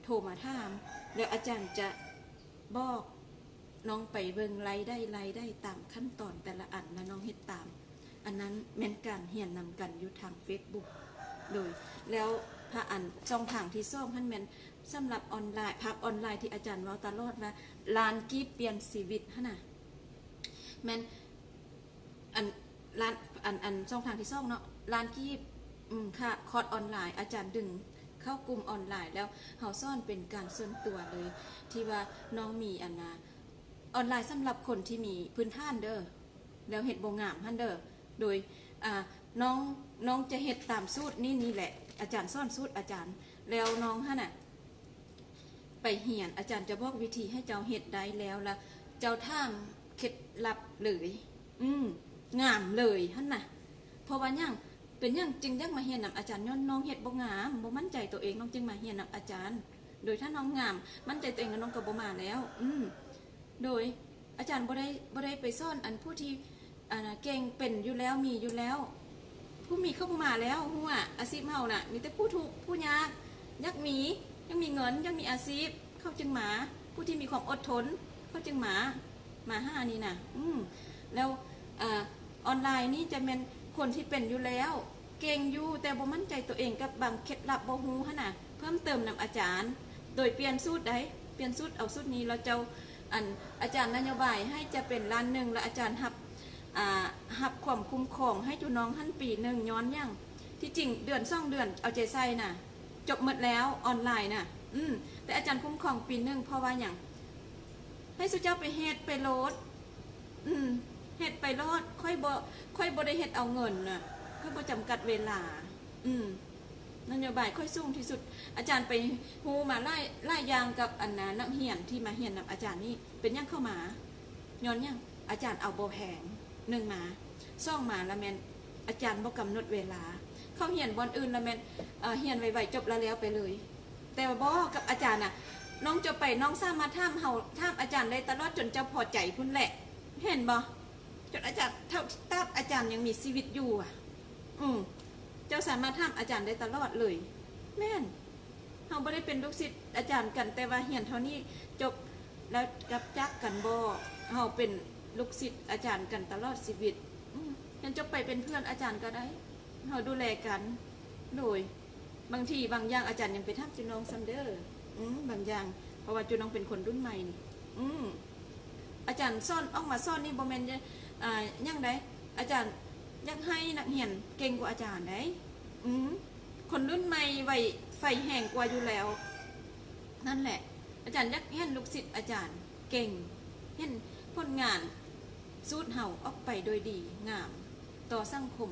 โทรมาถามแล้วอาจารย์จะบอกน้องไปเบิ่งไลฟ์ได้ตามขั้นตอนแต่ละอันแล้วน้องเฮ็ดตามอันนั้นแม่นการเรียนนำกันอยู่ทาง Facebook โดยแล้วพระอันช่องทางที่2หั่นแม่นสำหรับออนไลน์ภาคออนไลน์ที่อาจารย์เว้าตลอดว่าล้านกีบเปลี่ยนชีวิตหั่นน่ะแม่นอันช่องทางที่2เนาะล้านกีบค่ะคอร์สออนไลน์อาจารย์ดึงเข้ากลุ่มออนไลน์แล้วเฮาสอนเป็นการส่วนตัวเลยที่ว่าน้องมีอันนะออนไลน์สำหรับคนที่มีพื้นฐานเด้อแล้วเฮ็ดบ่งามหั่นเด้อโดยน้องจะเฮ็ดตามสูตรนี่แหละอาจารย์สอนสูตรอาจารย์แล้วน้องหั่นน่ะไปเรียนอาจารย์จะบอกวิธีให้เจ้าเฮ็ดได้แล้วล่ะเจ้าทางเคล็ดลับเลยงามเลยหั่นน่ะเพราะว่าหยังเป็นหยังจึงอยากมาเรียนนำอาจารย์ย้อนน้องเฮ็ดบ่งามบ่มั่นใจตัวเองน้องจึงมาเรียนนำอาจารย์โดยถ้าน้องงามมั่นใจตัวเองแล้วน้องก็บ่มาแล้วโดยอาจารย์บ่ได้ไปสอนอันผู้ที่เก่งเป็นอยู่แล้วมีอยู่แล้วผู้มีเข้ามาแล้วฮู้ว่าอาชีพเฮาน่ะมีแต่ผู้ทุกข์ผู้ยากยังมีเงินยังมีอาชีพเขาจึงมาผู้ที่มีความอดทนเขาจึงมาหานี่น่ะแล้วออนไลน์นี่จะเป็นคนที่เป็นอยู่แล้วเก่งอยู่แต่บ่มั่นใจตัวเองกับบางเคล็ดลับบ่ฮู้หั่นน่ะเพิ่มเติมนำอาจารย์โดยเปลี่ยนสูตรได้เปลี่ยนสูตรเอาสูตรนี้แล้วเจ้าอาจารย์นโยบายให้จะเป็นล้าน1แล้วอาจารย์รับความคุ้มครองให้จุน้องหั่นปี1ย้อนยังที่จริงเดือน2เดือนเอาใจใส่น่ะจบหมดแล้วออนไลน์น่ะแต่อาจารย์คุ้มครองปี1เพราะว่าหยังให้สุเจ้าไปเฮ็ดไปโหลดเฮ็ดไปโลดค่อยบ่ได้เฮ็ดเอาเงินน่ะค่อยบ่จำกัดเวลานโยบายค่อยสูงที่สุดอาจารย์ไปฮู้มาไล่อย่างกับอันน่ะนักเรียนที่มาเรียนนำอาจารย์นี่เป็นยังเข้ามาย้อนยังอาจารย์เอาบ่แพง1มา2มาแล้วแม่นอาจารย์บ่กำหนดเวลาเข้าเรียนบ่อนอื่นแล้วแม่นเรียนไวๆจบแล้วไปเลยแต่ว่าบ่กับอาจารย์น่ะน้องจะไปน้องสามารถถามอาจารย์ได้ตลอดจนเจ้าพอใจพุ่นแหละเห็นบ่จนอาจารย์ถ้าอาจารย์ยังมีชีวิตอยู่เจ้าสามารถถามอาจารย์ได้ตลอดเลยแม่นเฮาบ่ได้เป็นลูกศิษย์อาจารย์กันแต่ว่าเรียนเท่านี้จบแล้วกับจักกันบ่เฮาเป็นลูกศิษย์อาจารย์กันตลอดชีวิตยังจะไปเป็นเพื่อนอาจารย์ก็ได้เฮาดูแลกันโดยบางทีบางอย่างอาจารย์ยังไปทักจุน้องซัมเดอร์บางอย่างเพราะว่าจุน้องเป็นคนรุ่นใหม่นี่อาจารย์สอนออกมาสอนนี่บ่แม่นยังไดอาจารย์อยากให้นักเรียนเก่งกว่าอาจารย์ได้คนรุ่นใหม่ไฟแห้งกว่าอยู่แล้วนั่นแหละอาจารย์อยากเห็นลูกศิษย์อาจารย์เก่งเห็นผลงานสูตรเฮาออกไปโดยดีงามต่อสังคม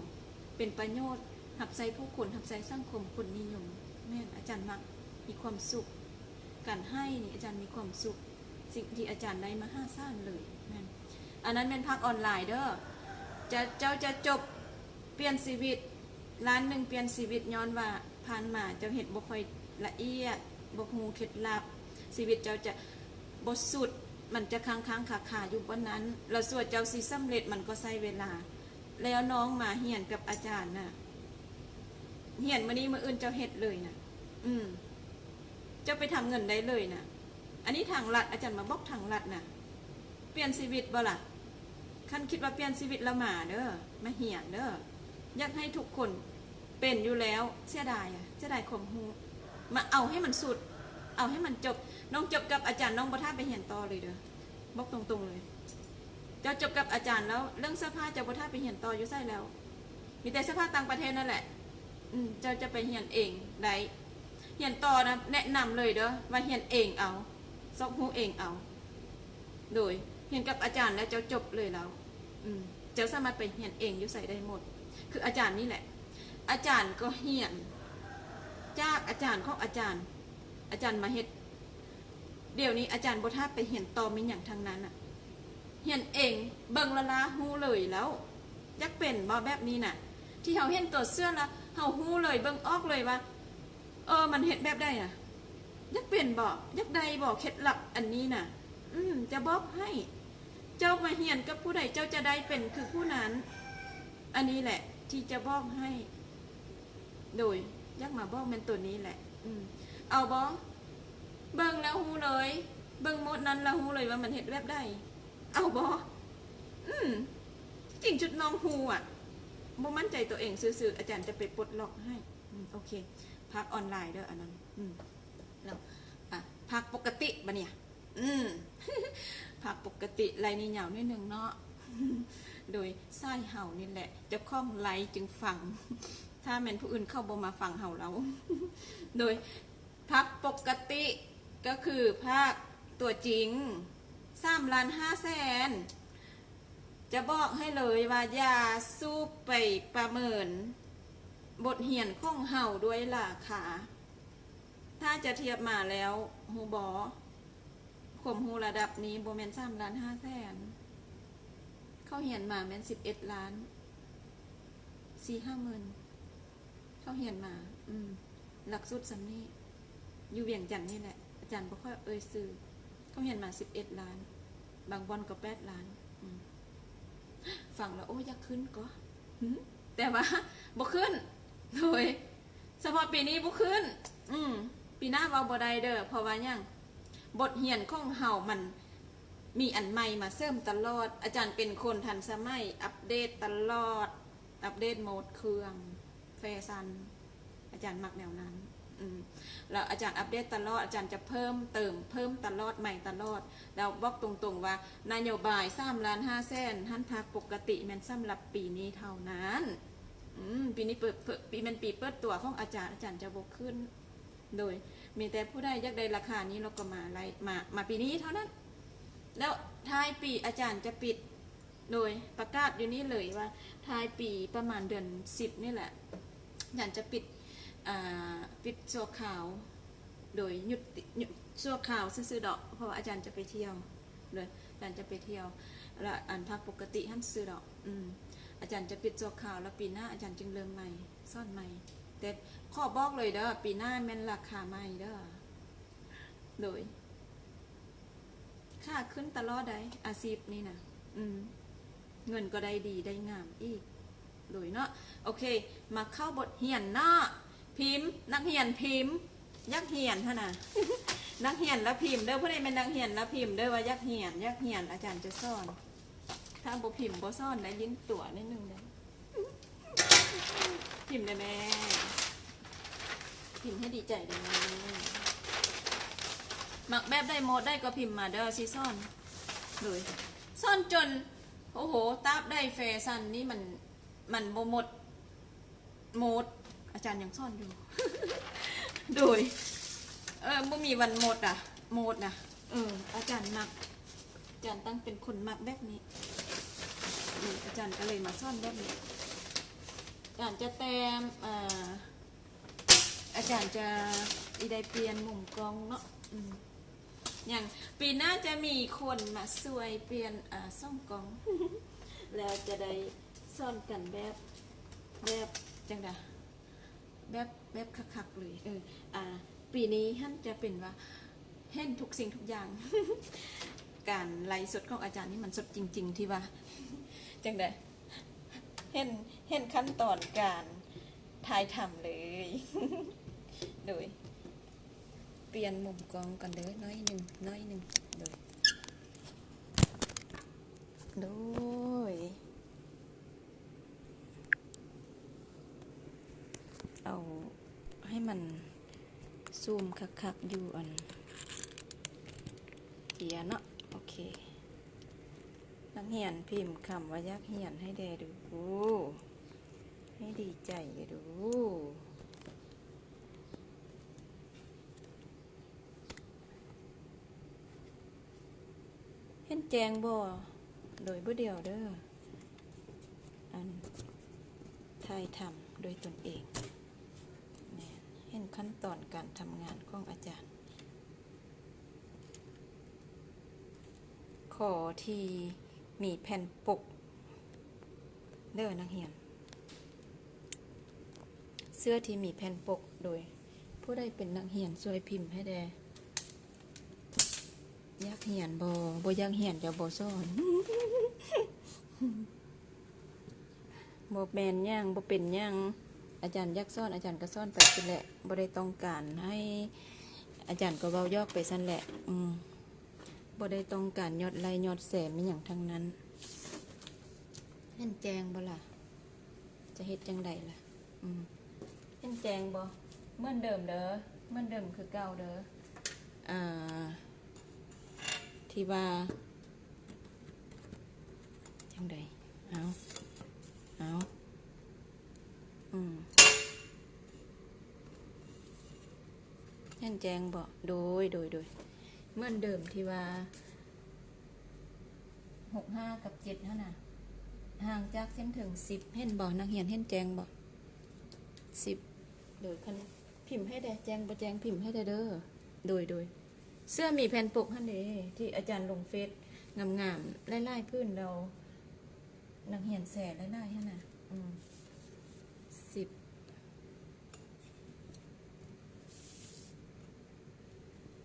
เป็นประโยชน์รับใช้ผู้คนรับใช้สังคมคนนิยมแม่นอาจารย์มักมีความสุขการให้นี่อาจารย์มีความสุขสิ่งที่อาจารย์ได้มา5ซ่านเลยแม่นอันนั้นเป็นภาคออนไลน์เด้อเจ้าจะจบเปลี่ยนชีวิตล้าน1เปลี่ยนชีวิตย้อนว่าผ่านมาเจ้าเฮ็ดบ่ค่อยละเอียดบ่ฮู้เคล็ดลับ ชีวิตเจ้าจะบทสุดมันจะค้างขาอยู่บนนั้นแล้วส่วนเจ้าสิสำเร็จมันก็ใช้เวลาแล้วน้องมาเฮียนกับอาจารย์น่ะเฮียนมื้อนี้มื้ออื่นเจ้าเฮ็ดเลยน่ะเจ้าไปทำเงินได้เลยน่ะอันนี้ทางลัดอาจารย์มาบอกทางลัดน่ะเปลี่ยนชีวิตบ่ล่ะคันคิดว่าเปลี่ยนชีวิตละมาเด้อมาเฮียนเด้ออยากให้ทุกคนเป็นอยู่แล้วเสียดายความรู้มาเอาให้มันสุดเอาให้มันจบน้องจบกับอาจารย์น้องบ่ท่าไปเฮียนต่อเลยเด้อบอกตรงๆเลยเจ้าจบกับอาจารย์แล้วเรื่องเสื้อผ้าเจ้าบ่ท่าไปเฮียนต่ออยู่ไสแล้วมีแต่เสื้อผ้าต่างประเทศนั่นแหละเจ้าจะไปเฮียนเองได้เฮียนต่อนะแนะนำเลยเด้อว่าเฮียนเองเอาซอกฮู้เองเอาโดยเฮียนกับอาจารย์แล้วเจ้าจบเลยแล้วเจ้าสามารถไปเฮียนเองอยู่ใส่ได้หมดคืออาจารย์นี่แหละอาจารย์ก็เฮียนจากอาจารย์ของอาจารย์มาเฮ็ดเดี๋ยวนี้อาจารย์บ่ท่าไปเฮียนต่อมีหยังทางนั้นอ่ะเฮียนเองเบิ่งละลาฮู้เลยแล้วยักเป็นบ่แบบนี้น่ะที่เฮาเห็นตัวเสื้อละเฮาฮู้เลยเบิ่งออกเลยว่ามันเฮ็ดแบบได้อ่ะยักเป็นบ่ยักใดบ่เคล็ดลับอันนี้น่ะจะบอกให้เจ้ามาเฮียนกับผู้ใดเจ้าจะได้เป็นคือผู้นั้นอันนี้แหละที่จะบอกให้โดยยักมาบอกเป็นตัวนี้แหละเอาบ่เบิ่งแล้วฮู้เลยเบิ่งหมดนั้นแล้วฮู้เลยว่ามันเฮ็ดแบบได้เอาบ่จริงจุดน้องฮู้อ่ะบ่มั่นใจตัวเองซื่อๆอาจารย์จะไปปลดล็อกให้โอเคพักออนไลน์เด้ออันนั้นแล้วพักปกติบัดเนี่ยพักปกติไลน์นี่ยาวนิดนึงเนาะโดยไส้เห่านี่แหละเจ้าของไลน์จึงฟังถ้าแม่นผู้อื่นเข้าบ่มาฟังเห่าเราโดยพักปกติก็คือภาคตัวจริง3,500,000จะบอกให้เลยว่าอย่าสู้ไปประเมินบทเรียนของเห่าด้วยราคาถ้าจะเทียบมาแล้วฮูบอข่มฮูระดับนี้โบแมน3,500,000เขาเรียนมาแมน11 ล้าน4-5 หมื่นเขาเรียนมาหลักสูตรสำนี้อยู่เวียงจันทน์นี่แหละอาจารย์บ่ค่อยซื้อเขาเรียนมา11 ล้านบางบอนก็8 ล้านฟังแล้วโอ้ยอยากขึ้นก็แต่ว่าบ่ขึ้นโดยเฉพาะปีนี้บ่ขึ้นปีหน้าเว้าบ่ได้เด้อเพราะว่าหยังบทเรียนของเฮามันมีอันใหม่มาเสริมตลอดอาจารย์เป็นคนทันสมัยอัปเดตตลอดอัปเดตโหมดเครื่องแฟชั่นอาจารย์มักแนวนั้นแล้วอาจารย์อัปเดตตลอดอาจารย์จะเพิ่มเติมเพิ่มตลอดใหม่ตลอดแล้วบอกตรงๆว่านโยบาย3,500,000ท่านพักปกติแม่นสำหรับปีนี้เท่านั้นปีนี้ปีมันปีเปิดตัวของอาจารย์จะบ่ขึ้นโดยมีแต่ผู้ใดอยากได้ราคานี้เราก็มาปีนี้เท่านั้นแล้วท้ายปีอาจารย์จะปิดโดยประกาศอยู่นี่เลยว่าท้ายปีประมาณเดือน10นี่แหละอาจารย์จะปิดชั่วคราวโดยหยุดชั่วคราวซื้อดอกเพราะว่าอาจารย์จะไปเที่ยวเลยอาจารย์จะไปเที่ยวแล้วอันพักปกติท่านซื้อดอกอาจารย์จะปิดชั่วคราวแล้วปีหน้าอาจารย์จึงเริ่มใหม่ซ่อนใหม่แต่ขอบอกเลยเด้อปีหน้าแม่นราคาใหม่เด้อโดยค่าขึ้นตลอดได้อาชีพนี้นะเงินก็ได้ดีได้งามอีกโดยเนาะโอเคมาเข้าบทเรียนเนาะพิมพ์นักเรียนพิมพ์ยักเรียนเท่าน่ะ นักเรียนแล้วพิมพ์เด้อผู้ใดเป็นนักเรียนแล้วพิมพ์เด้อว่ายักเรียนอาจารย์จะสอนถ้าบ่พิมพ์บ่สอนได้ลิ้นตัวนิดนึงเด้อ พิมพ์ได้แม่พิมพ์ให้ดีใจได้แม่มักแบบได้โมดได้ก็พิมพ์มาเด้อซีซ่อนเลยซ่อนจนโอ้โหตาบได้แฟชั่นนี่มันโมหมดโมดอาจารย์ยังซ่อนอยู่ โดยบ่มีวันหมดอ่ะโมดนะอาจารย์มักอาจารย์ตั้งเป็นคนมักแบบนี้อาจารย์ก็เลยมาซ่อนแบบนี้อาจารย์จะแต้มอาจารย์จะได้เปลี่ยนมุมกล้องเนาะอย่างปีหน้าจะมีคนมาช่วยเปลี่ยนซ่องกล้อง แล้วจะได้ซ่อนกันแบบจังไดแบบคักๆเลยปีนี้ท่านจะเป็นว่า เห็นทุกสิ่งทุกอย่าง การไลฟ์สดของอาจารย์นี่มันสดจริงๆที่ว่าจังไดเห็นขั้นตอนการถ่ายทำเลย โดยเปลี่ยนมุมกล้องกันเด้อน้อยหนึ่งโดยเอาให้มันซูมคักๆอยู่อันเกียเนาะโอเคนักเรียนพิมพ์คำว่ายักเรียนให้แดดูให้ดีใจดูเห็นแจงบ่โดยบ่เดียวเด้ออันถ่ายทำโดยตนเองเห็นขั้นตอนการทำงานของอาจารย์ขอที่มีแผ่นปกเด้อนักเรียนเสื้อที่มีแผ่นปกโดยผู้ใดเป็นนักเรียนช่วยพิมพ์ให้แดอยากเรียนบ่อยากเรียนจะบ่สอน บ่แม่นหยังบ่เป็นหยังอาจารย์อยากสอนอาจารย์ก็สอนไปสิแหละบ่ได้ต้องการให้อาจารย์ก็เว้ายอกไปซั่นแหละบ่ได้ต้องการยอดไลค์ยอดแสนมีหยังทั้งนั้นเห็นแจงบ่ล่ะจะเฮ็ดจังไดล่ะเห็นแจงบ่เหมือนเดิมเด้อเหมือนเดิมคือเก่าเด้อที่ว่าจังไดเอาเห็นแจงบ่โดยเหมือนเดิมที่ว่า65กับ7นั่นน่ะห่างจากเส้นถึง10เห็นบ่นักเรียนเห็นแจงบ่10โดยคันพิมพ์ให้ได้แจงบ่แจงพิมพ์ให้ได้เด้อโดยเสื้อมีแผ่นปกหั่นเด้ที่อาจารย์ลงเฟซงามๆไล่ๆพื้นเรานักเรียนแส่ไล่ๆหั่นน่ะ10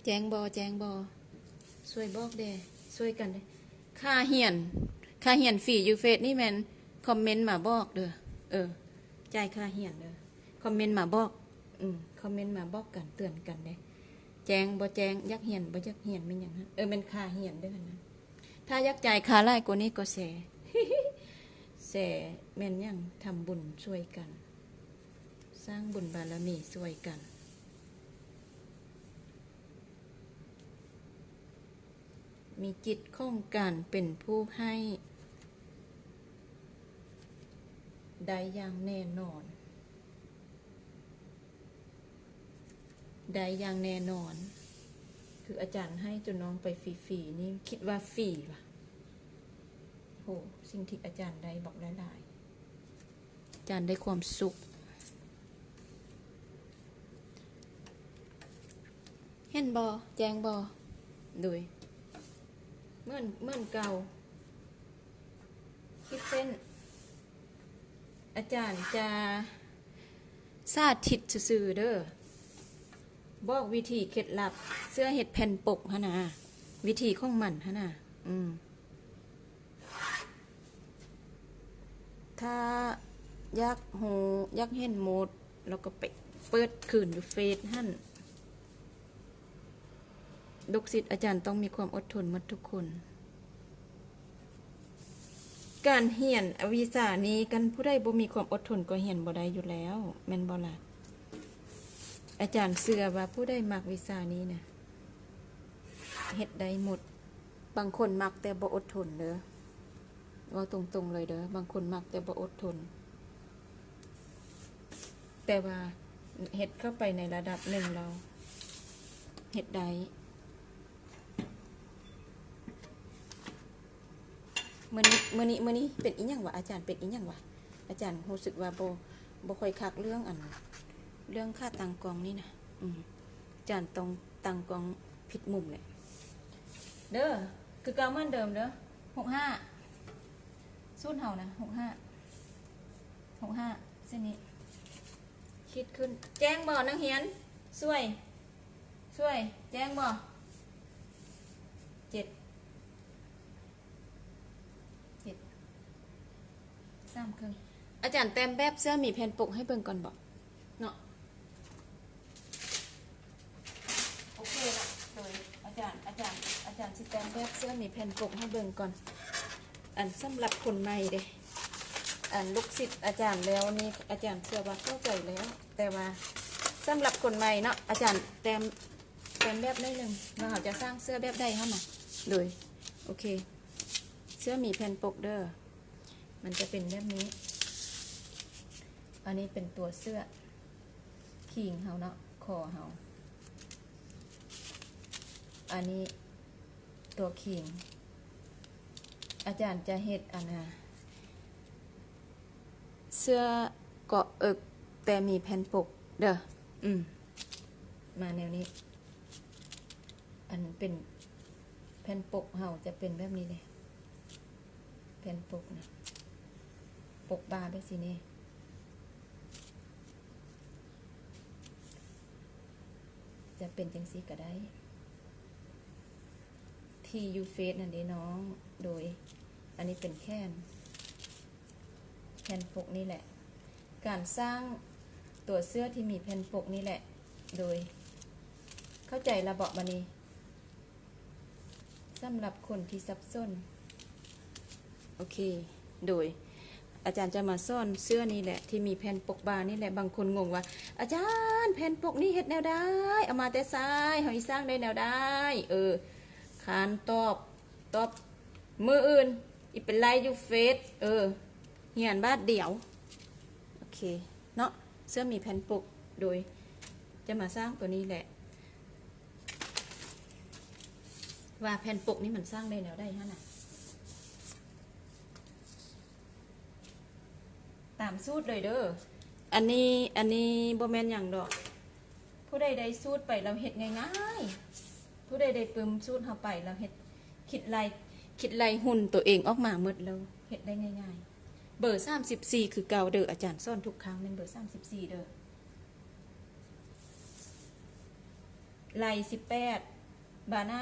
แจงบ่ช่วยบอกเด้ช่วยกันเด้ค่าเรียนฟรีอยู่เฟซนี่แม่นคอมเมนต์มาบอกเด้อจ่ายค่าเรียนเด้อคอมเมนต์มาบอกคอมเมนต์มาบอกกันเตือนกันเด้แจงบ่แจงยักเรียนบ่ยักเรียนเป็นหยังเป็นค่าเรียนเด้อนะถ้ายักจ่ายค่าหลายกว่านี้ก็แส แสแม่นหยังทำบุญช่วยกันสร้างบุญบารมีช่วยกันมีจิตของการเป็นผู้ให้ได้อย่างแน่นอนคืออาจารย์ให้จนน้องไปฟรีๆนี่คิดว่าฟรีป่ะโหสิ่งที่อาจารย์ได้บอกหลายๆอาจารย์ได้ความสุขเห็นบ่แจงบ่โดยเหมือนเก่าคิดเส้นอาจารย์จะสาธิตซื่อๆเด้อบอกวิธีเคล็ดลับเสื้อเห็ดแผ่นปกฮะนะวิธีของมันฮะนะถ้ายักเห็นโหมดแล้วก็ไปเปิดคืนอยู่เฟซหั่นลูกศิษย์อาจารย์ต้องมีความอดทนหมดทุกคนการเรียนวิชานี้กันผู้ใดบ่มีความอดทนก็เรียนบ่ได้อยู่แล้วแม่นบ่ล่ะอาจารย์เชื่อว่าผู้ใดมักวิชานี้นะเฮ็ดได้หมดบางคนมักแต่บ่อดทนเด้อเว้าตรงๆเลยเด้อบางคนมักแต่บ่อดทนแต่ว่าเฮ็ดเข้าไปในระดับหนึ่งเราเฮ็ดได้มื้อนี้เป็นอีหยังวะอาจารย์เป็นอีหยังวะอาจารย์รู้สึกว่าบ่ค่อยคักเรื่องค่าตังกองนี่นะอาจารย์ต้องตังกองผิดมุมเลยเด้อคือเก่าเหมือนเดิมเด้อ65สูตรเฮานะ65เส้นนี้คิดขึ้นแจ้งบ่นักเรียนช่วยแจ้งบ่ 7 3ครึ่งอาจารย์แต้มแบบเสื้อมีแผ่นปกให้เบิ่งก่อนบอกเนาะโอเคละโดยอาจารย์สิแต้มแบบเสื้อมีแผ่นปกให้เบิ่งก่อนอันสำหรับคนใหม่เด้อันลูกศิษย์อาจารย์แล้วนี่อาจารย์เชื่อว่าเข้าใจแล้ว แต่ว่าสำหรับคนใหม่เนาะอาจารย์แต้มแบบได้หนึ่งเราจะสร้างเสื้อแบบใดเข้ามาโดยโอเคเสื้อมีแผ่นปกเด้อมันจะเป็นแบบนี้อันนี้เป็นตัวเสื้อขิงเฮาเนาะคอเฮาอันนี้ตัวขิงอาจารย์จะเฮ็ดอันน่ะเสื้อเกาะเอกแต่มีแผ่นปกเด้อมาแนวนี้อันเป็นแผ่นปกเฮาจะเป็นแบบนี้เลยแผ่นปกนะปกบาแบบสินี่จะเป็นจังสีก็ได้ที่ยูเฟสนั่นเด้น้องโดยอันนี้เป็นแค่นปกนี่แหละการสร้างตัวเสื้อที่มีแผ่นปกนี่แหละโดยเข้าใจระบบบันนี้สำหรับคนที่ซับซ้อนโอเคโดยอาจารย์จะมาซ่อนเสื้อนี่แหละที่มีแผ่นปกบางนี่แหละบางคนงงว่าอาจารย์แผ่นปกนี่เฮ็ดแนวได้เอามาแต่ซ้ายเฮาสร้างได้แนวได้คานตอบมืออื่นอีเป็นไรอยู่เฟซเหียนบาทเดียวโอเคเนาะเสื้อมีแผ่นปกโดยจะมาสร้างตัวนี้แหละว่าแผ่นปกนี่มันสร้างได้แนวได้ฮะน่ะตามสูตรเลยเด้ออันนี้บ่แม่นหยังดอกผู้ใดได้สูตรไปเราเฮ็ดง่ายๆผู้ใดได้ปึมสูตรเฮาไปเราเฮ็ดคิดไล่หุ่นตัวเองออกมาหมดแล้วเฮ็ดได้ง่ายๆเบอร์34คือเก่าเด้ออาจารย์สอนทุกครั้งเป็นเบอร์34เด้อไล่18บาหน้า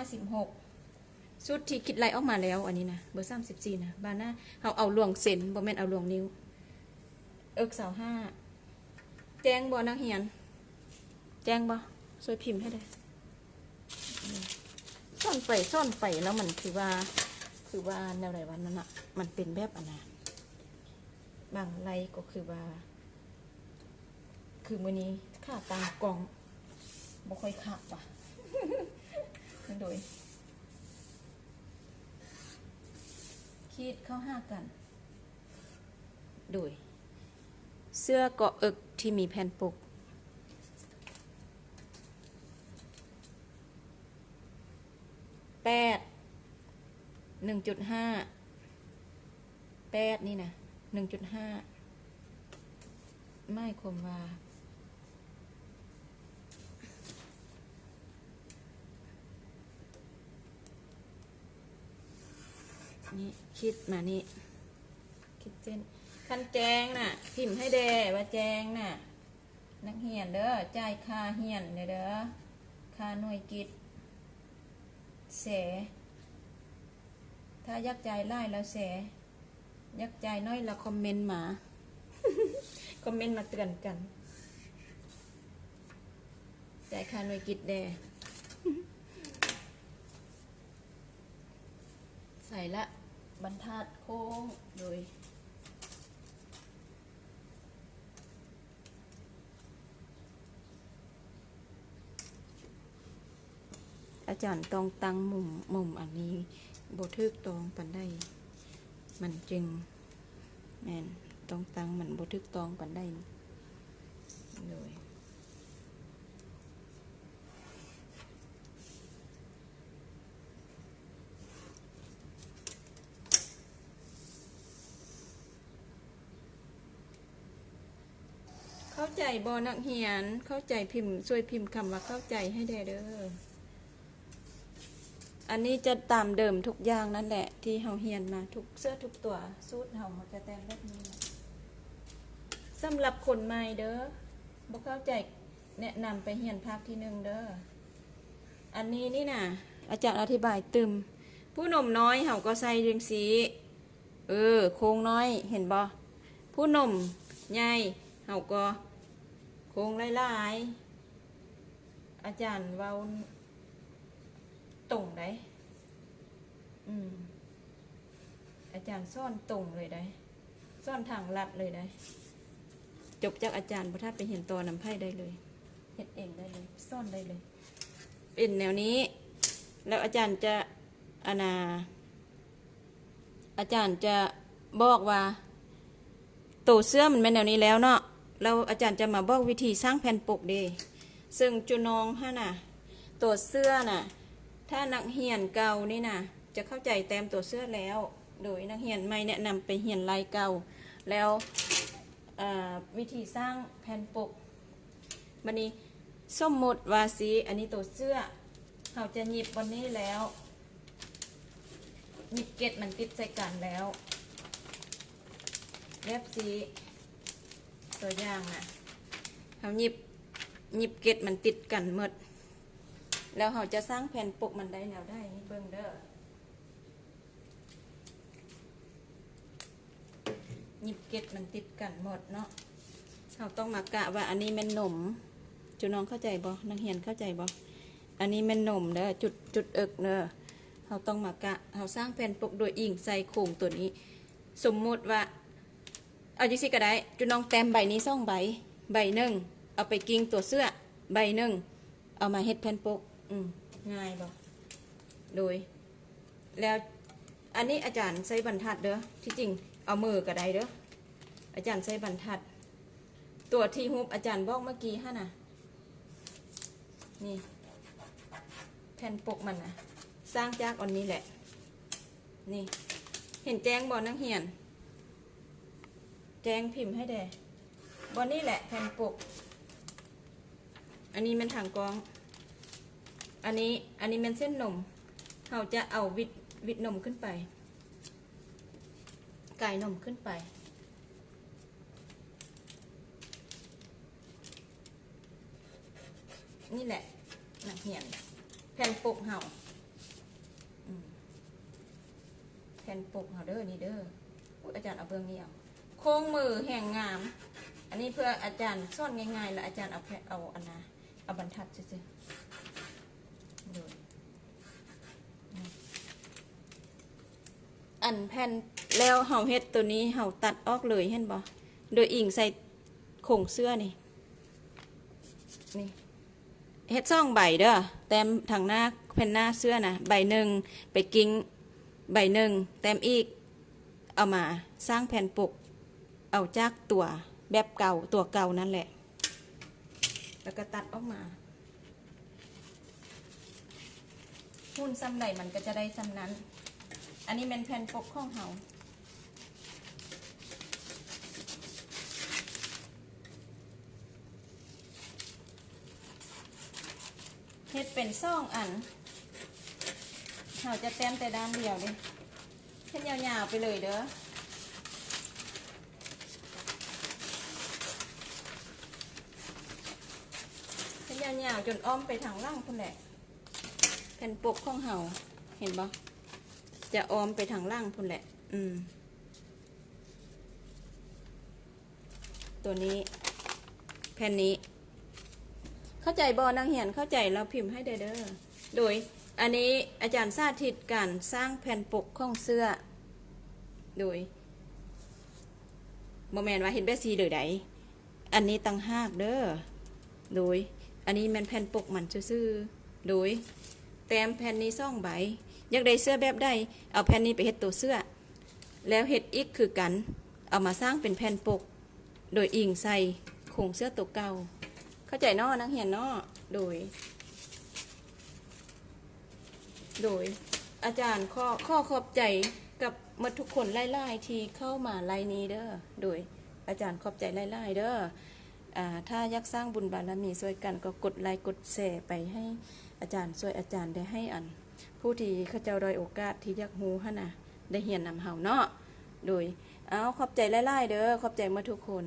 16สูตรที่คิดไล่ออกมาแล้วอันนี้นะเบอร์34นะบาหน้าเฮาเอาลวงเส้นบ่แม่นเอาลวงนิ้วเสา5แจ้งบ่นักเรียนแจ้งบ่ช่วยพิมพ์ให้ได้ซ่อนไปแล้วมันคือว่าแนวไหนวันนั้นอ่ะมันเป็นแบบอันนั้นบางไรก็คือว่าคือมื้อนี้ค่าตามกล่องบ่ค่อยคักว่ะ โดยคิดเข้าหากันโดยเสื้อเกาะเอกที่มีแผ่นปก1.5นี่นะ 1.5 ไม่คมว่านี่คิดมานี่คิดเส้นคันแจงน่ะพิมพ์ให้เด้ว่าแจงน่ะนักเรียนเด้อจ่ายค่าเรียนเด้อค่าหน่วยกิจแสถ้ายักจ่ายไล่แล้วแสยักจ่ายน้อยแล้วคอมเมนต์มา คอมเมนต์มาเตือนกันจ่ายค่าหน่วยกิจแด ใส่ละบรรทัดโค้งโดยอาจารย์ต้องตั้งมุมอันนี้โบทึกตองปันได้มันจึงแม่นต้องตั้งมันโบทึกตองปันได้โดยเข้าใจบอนักเรียนเข้าใจพิมพ์ช่วยพิมพ์คำว่าเข้าใจให้ได้เด้ออันนี้จะตามเดิมทุกอย่างนั่นแหละที่เฮาเรียนมาทุกเสื้อทุกตัวสูตรเฮาจะแต่งแบบนี้สำหรับคนใหม่เด้อบ่เข้าใจแนะนำไปเรียนภาคที่1เด้ออันนี้นี่น่ะอาจารย์อธิบายตึม ผู้หนุ่มน้อยเฮาก็ใส่จังสีโค้งน้อยเห็นบ่ผู้หนุ่มใหญ่เฮาก็โค้งหลายๆอาจารย์เว้าตรงได้อาจารย์ซ่อนตรงเลยได้ซ่อนทางลัดเลยได้จบจากอาจารย์พระทัดไปเห็นตัวนำไพ่ได้เลยเฮ็ดเองได้เลยซ่อนได้เลยเป็นแนวนี้แล้วอาจารย์จะอาจารย์จะบอกว่าตัวเสื้อมันเป็นแนวนี้แล้วเนาะแล้วอาจารย์จะมาบอกวิธีสร้างแผ่นปกเดซึ่งจุนองฮะน่ะตัวเสื้อน่ะถ้านักเรียนเก่านี่น่ะจะเข้าใจแต้มตัวเสื้อแล้วโดยนักเรียนใหม่แนะนำไปเรียนลายเก่าแล้ววิธีสร้างแผ่นปกมันนี้สมมติว่าสีอันนี้ตัวเสื้อเราจะหยิบบนนี้แล้วหยิบเกล็ดมันติดใส่กันแล้วเล็บสีตัวอย่างน่ะเราหยิบเกล็ดมันติดกันหมดแล้วเราจะสร้างแผ่นปกมันได้แนวได้เบิ่งเด้อหยิบเกล็ดมันติดกันหมดเนาะเราต้องมากะว่าอันนี้เป็นหนมจุน้องเข้าใจบ่นักเรียนเข้าใจบ่อันนี้เป็นหนมเด้อจุดเอิกเด้อเราต้องมากะเราสร้างแผ่นปกโดยอิงใส่โครงตัวนี้สมมุติว่าเอาจังซี่ก็ได้จุน้องแต้มใบนี้2ใบใบหนึ่งเอาไปกิ้งตัวเสื้อใบหนึ่งเอามาเฮ็ดแผ่นปกง่ายบ่โดยแล้วอันนี้อาจารย์ใช้บรรทัดเด้อที่จริงเอามือก็ได้เด้ออาจารย์ใช้บรรทัดตัวที่ฮุบอาจารย์บอกเมื่อกี้ฮะน่ะนี่แผ่นปกมันนะสร้างจากอันนี้แหละนี่เห็นแจ้งบอนักเรียนแจ้งพิมพ์ให้แด่บอนี่แหละแผ่นปกอันนี้มันถังกรองอันนี้เป็นเส้นนมเราจะเอาวิดนมขึ้นไปไก่นมขึ้นไปนี่แหละนักเรียนแผ่นปกเห่าแผ่นปกเห่าเด้อนี่เด้ออาจารย์เอาเบื้องนี้เอาโค้งมือแห่งงามอันนี้เพื่ออาจารย์ซ่อนง่ายๆแล้วอาจารย์เอาเอาบรรทัดซื่อๆดูอันแผ่นแล้วเห่าเฮ็ดตัวนี้เห่าตัดออกเลยเห็นบ่โดยอิงใส่โครงเสื้อนี่เฮ็ด2ใบเด้อแต้มทางหน้าแผ่นหน้าเสื้อนะใบหนึ่งไปกิ้งใบหนึ่งแต้มอีกเอามาสร้างแผ่นปกเอาจากตัวแบบเก่าตัวเก่านั่นแหละแล้วก็ตัดออกมาหุ้นซ้ำไหนมันก็จะได้ซ้ำนั้นอันนี้เป็นแผ่นปกของเฮาเฮ็ดเป็น2อันเราจะแต้มแต่ด้านเดียวเลยเส้นยาวๆไปเลยเด้อเส้นยาวๆจนอ้อมไปทางล่างพุ่นแหละแผ่นปกของเฮาเห็นบ่จะอ้อมไปทางล่างพุ่นแหละตัวนี้แผ่นนี้เข้าใจบ่นักเรียนเข้าใจเราพิมพ์ให้เด้อโดยอันนี้อาจารย์สาธิตการสร้างแผ่นปกของเสื้อโดยโมเมนต์ว่าเห็นแบบสีเลยใดอันนี้ตั้งหากเด้อโดยอันนี้มันแผ่นปกมันซื่อๆโดยแต้มแผ่นนี้2ใบอยากได้เสื้อแบบใดเอาแผ่นนี้ไปเฮ็ดตัวเสื้อแล้วเฮ็ดอีกคือกันเอามาสร้างเป็นแผ่นปกโดยอิงใส่โครงเสื้อตัวเก่าเข้าใจเนาะนักเรียนเนาะโดยอาจารย์ข้อขอบใจกับมาทุกคนไล่ๆที่เข้ามาไลน์นี้เด้อโดยอาจารย์ขอบใจไล่ๆเด้อถ้าอยากสร้างบุญบารมีช่วยกันก็กดไลค์กดแชร์ไปให้อาจารย์ช่วยอาจารย์ได้ให้ผู้ที่เขาเจ้าด้อยโอกาสที่อยากรู้หั่นน่ะได้เรียนนำเฮาเนาะโดยเอาขอบใจไล่ๆเด้อขอบใจมาทุกคน